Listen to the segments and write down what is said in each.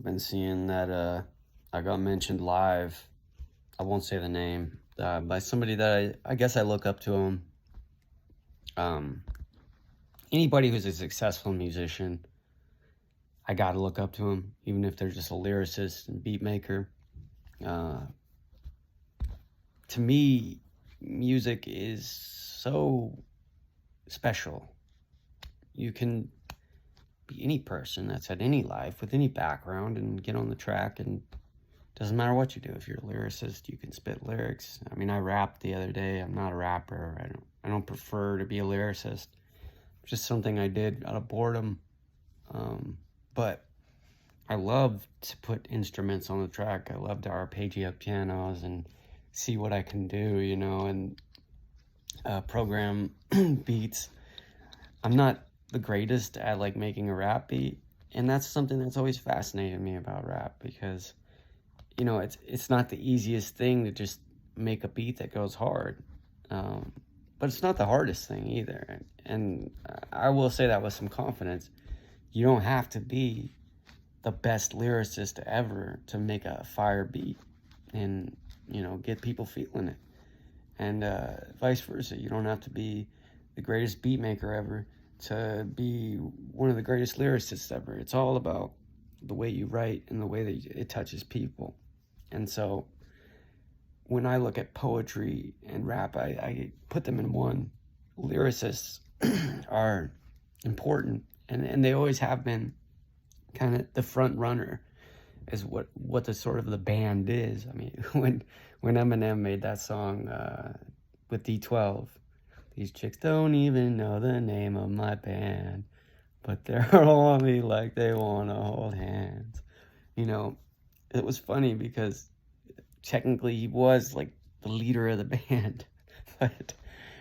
I've been seeing that I got mentioned live. I won't say the name, by somebody that I guess I look up to him. Um, Anybody who's a successful musician, I gotta look up to him, even if they're just a lyricist and beat maker. Uh, to me, music is so special. You can be any person that's had any life with any background and get on the track, and doesn't matter what you do. If you're a lyricist, you can spit lyrics. I mean, I rapped the other day. I'm not a rapper. I don't prefer to be a lyricist. It's just something I did out of boredom. But I love to put instruments on the track. I love to arpeggiate pianos and see what I can do, and program beats. I'm not the greatest at like making a rap beat, and that's something that's always fascinated me about rap, because it's not the easiest thing to just make a beat that goes hard, but it's not the hardest thing either. And I will say that with some confidence. You don't have to be the best lyricist ever to make a fire beat and get people feeling it, and vice versa. You don't have to be the greatest beat maker ever to be one of the greatest lyricists ever. It's all about the way you write and the way that it touches people. And so when I look at poetry and rap, I put them in one. Lyricists are important, and they always have been kind of the front runner, is what the sort of the band is. I mean, when Eminem made that song with D12, these chicks don't even know the name of my band, but they're all on me like they want to hold hands. It was funny because technically he was like the leader of the band,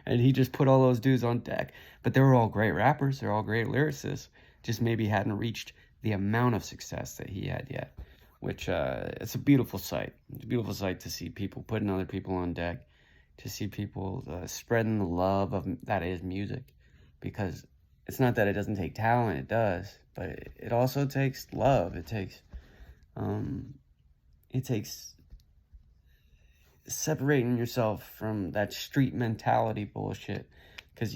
and he just put all those dudes on deck. But they were all great rappers. They're all great lyricists. Just maybe hadn't reached the amount of success that he had yet, which it's a beautiful sight. It's a beautiful sight to see people putting other people on deck, to see people spreading the love of that is music, because it's not that it doesn't take talent, it does, but it also takes love. It takes separating yourself from that street mentality bullshit, because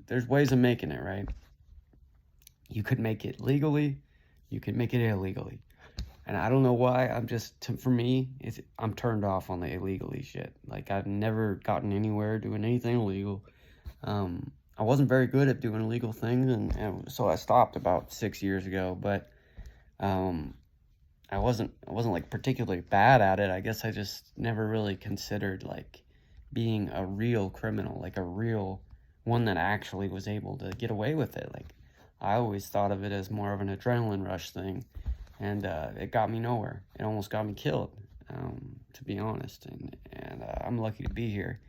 there's ways of making it, right? You could make it legally, you could make it illegally. And I don't know why, for me, I'm turned off on the illegally shit. Like, I've never gotten anywhere doing anything illegal. I wasn't very good at doing illegal things, and so I stopped about 6 years ago. But I wasn't like particularly bad at it. I guess I just never really considered like being a real criminal, like a real one that actually was able to get away with it. Like, I always thought of it as more of an adrenaline rush thing. And it got me nowhere. It almost got me killed, to be honest. And I'm lucky to be here.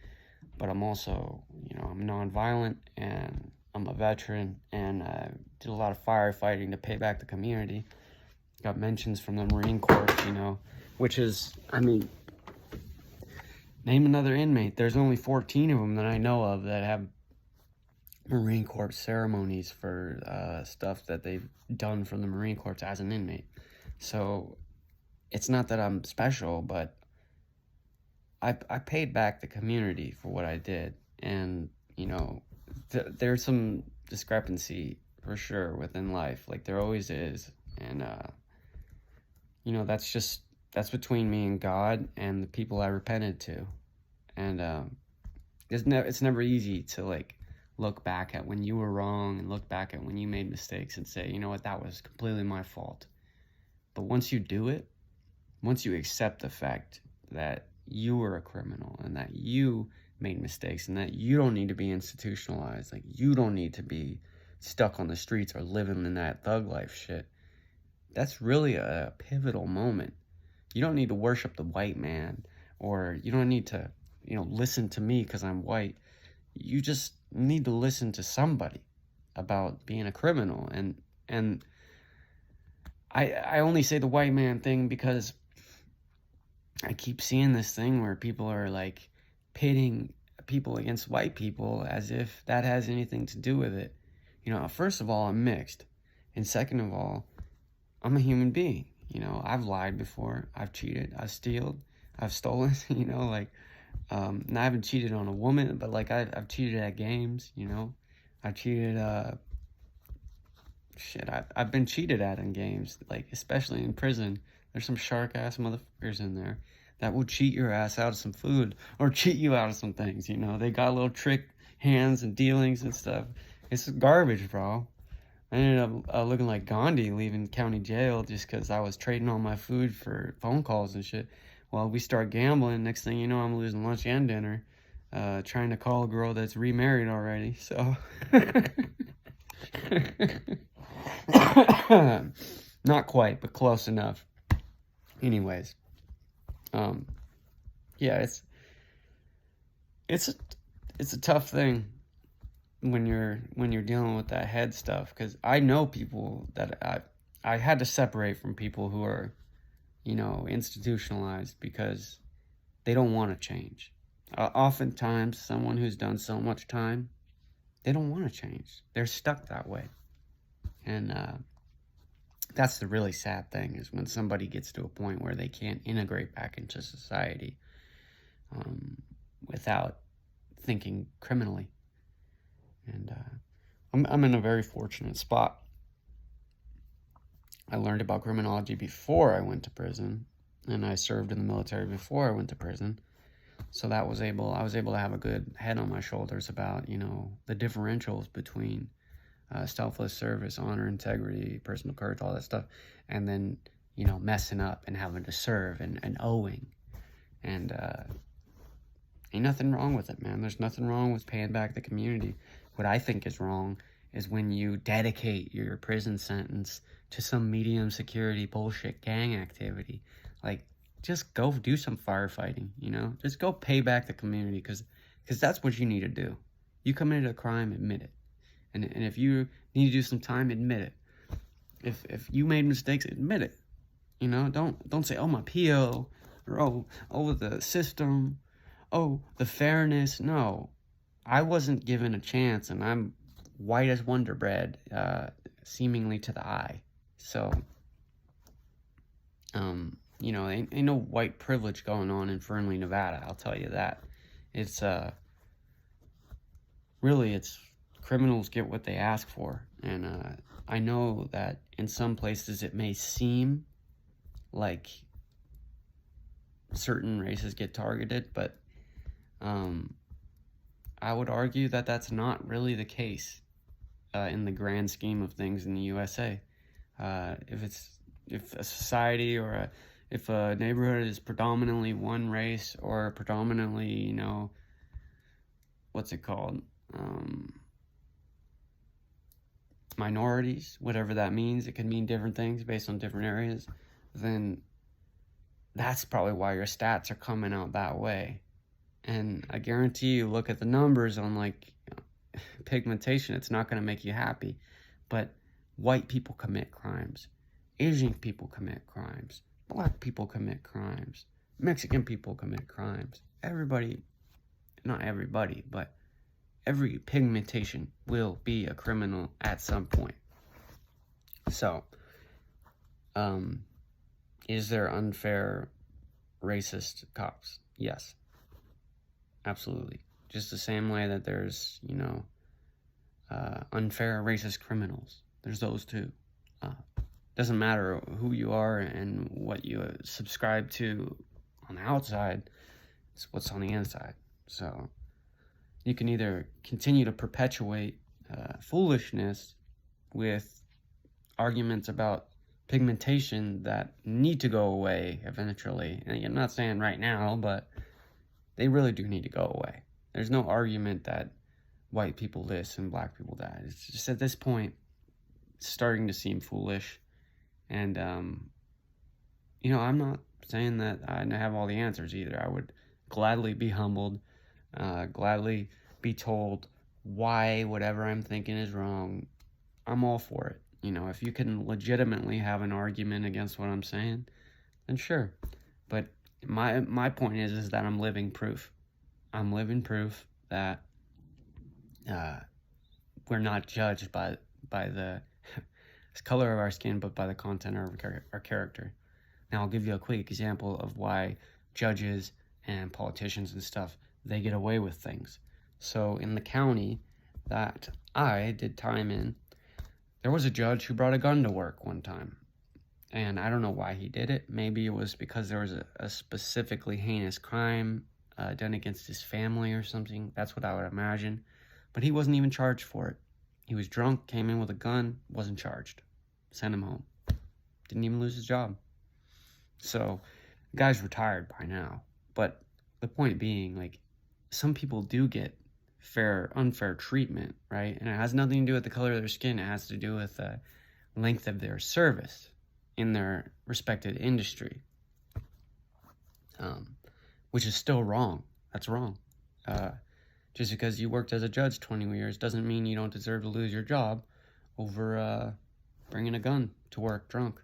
But I'm also, I'm nonviolent, and I'm a veteran, and did a lot of firefighting to pay back the community. Got mentions from the Marine Corps, which is, I mean, name another inmate. There's only 14 of them that I know of that have Marine Corps ceremonies for stuff that they've done from the Marine Corps as an inmate. So it's not that I'm special, but I paid back the community for what I did. And there's some discrepancy for sure within life, like there always is. And that's between me and God and the people I repented to. And it's never easy to like look back at when you were wrong and look back at when you made mistakes and say, you know what, that was completely my fault. But once you do it, once you accept the fact that you were a criminal and that you made mistakes and that you don't need to be institutionalized, like you don't need to be stuck on the streets or living in that thug life shit, that's really a pivotal moment. You don't need to worship the white man, or you don't need to, listen to me because I'm white. You just need to listen to somebody about being a criminal. And I only say the white man thing because I keep seeing this thing where people are like pitting people against white people as if that has anything to do with it. First of all, I'm mixed. And second of all, I'm a human being. You know, I've lied before. I've cheated. I've stolen. You know, like, and I haven't cheated on a woman, but like I've cheated at games. You know, I've cheated. I've been cheated at in games, like especially in prison. There's some shark ass motherfuckers in there that will cheat your ass out of some food or cheat you out of some things. You know, they got little trick hands and dealings and stuff. It's garbage, bro. I ended up looking like Gandhi leaving county jail just because I was trading all my food for phone calls and shit. Well, we start gambling. Next thing you know, I'm losing lunch and dinner, trying to call a girl that's remarried already. So, not quite, but close enough. Anyways, yeah, it's a tough thing when you're dealing with that head stuff, because I know people that I had to separate from people who are, you know, institutionalized because they don't want to change. Oftentimes, someone who's done so much time, they don't want to change. They're stuck that way, and that's the really sad thing, is when somebody gets to a point where they can't integrate back into society without thinking criminally. And I'm in a very fortunate spot. I learned about criminology before I went to prison, and I served in the military before I went to prison. So I was able to have a good head on my shoulders about, you know, the differentials between selfless service, honor, integrity, personal courage, all that stuff, and then, you know, messing up and having to serve and owing. And ain't nothing wrong with it, man. There's nothing wrong with paying back the community. What I think is wrong is when you dedicate your prison sentence to some medium security bullshit gang activity. Like, just go do some firefighting, you know? Just go pay back the community, because that's what you need to do. You committed a crime, admit it. And if you need to do some time, admit it. If you made mistakes, admit it. You know, don't say, oh, my PO, or oh, the system, oh, the fairness. No, I wasn't given a chance, and I'm white as Wonder Bread, seemingly to the eye. So, you know, ain't no white privilege going on in Fernley, Nevada. I'll tell you that. It's really, it's criminals get what they ask for, and I know that in some places it may seem like certain races get targeted, but I would argue that that's not really the case in the grand scheme of things in the USA. If a society or if a neighborhood is predominantly one race, or predominantly, you know, what's it called? Minorities, whatever that means, it can mean different things based on different areas, then that's probably why your stats are coming out that way. And I guarantee you, look at the numbers on, like, pigmentation, it's not going to make you happy. But white people commit crimes, Asian people commit crimes, black people commit crimes, Mexican people commit crimes. Everybody, not everybody, but every pigmentation will be a criminal at some point. So, is there unfair, racist cops? Yes. Absolutely. Just the same way that there's, you know, unfair, racist criminals. There's those too. Doesn't matter who you are and what you subscribe to on the outside, it's what's on the inside. So you can either continue to perpetuate foolishness with arguments about pigmentation that need to go away eventually. And I'm not saying right now, but they really do need to go away. There's no argument that white people this and black people that. It's just at this point, it's starting to seem foolish. And, you know, I'm not saying that I have all the answers either. I would gladly be humbled, gladly be told why whatever I'm thinking is wrong. I'm all for it. You know, if you can legitimately have an argument against what I'm saying, then sure. But my point is that I'm living proof. I'm living proof that we're not judged by the color of our skin, but by the content of our character. Now, I'll give you a quick example of why judges and politicians and stuff, they get away with things. So in the county that I did time in, there was a judge who brought a gun to work one time. And I don't know why he did it. Maybe it was because there was a specifically heinous crime done against his family or something. That's what I would imagine. But he wasn't even charged for it. He was drunk, came in with a gun, wasn't charged. Sent him home. Didn't even lose his job. So, the guy's retired by now. But the point being, like, some people do get unfair treatment, right? And it has nothing to do with the color of their skin. It has to do with the length of their service in their respected industry, which is still wrong. That's wrong. Just because you worked as a judge 20 years doesn't mean you don't deserve to lose your job over bringing a gun to work drunk.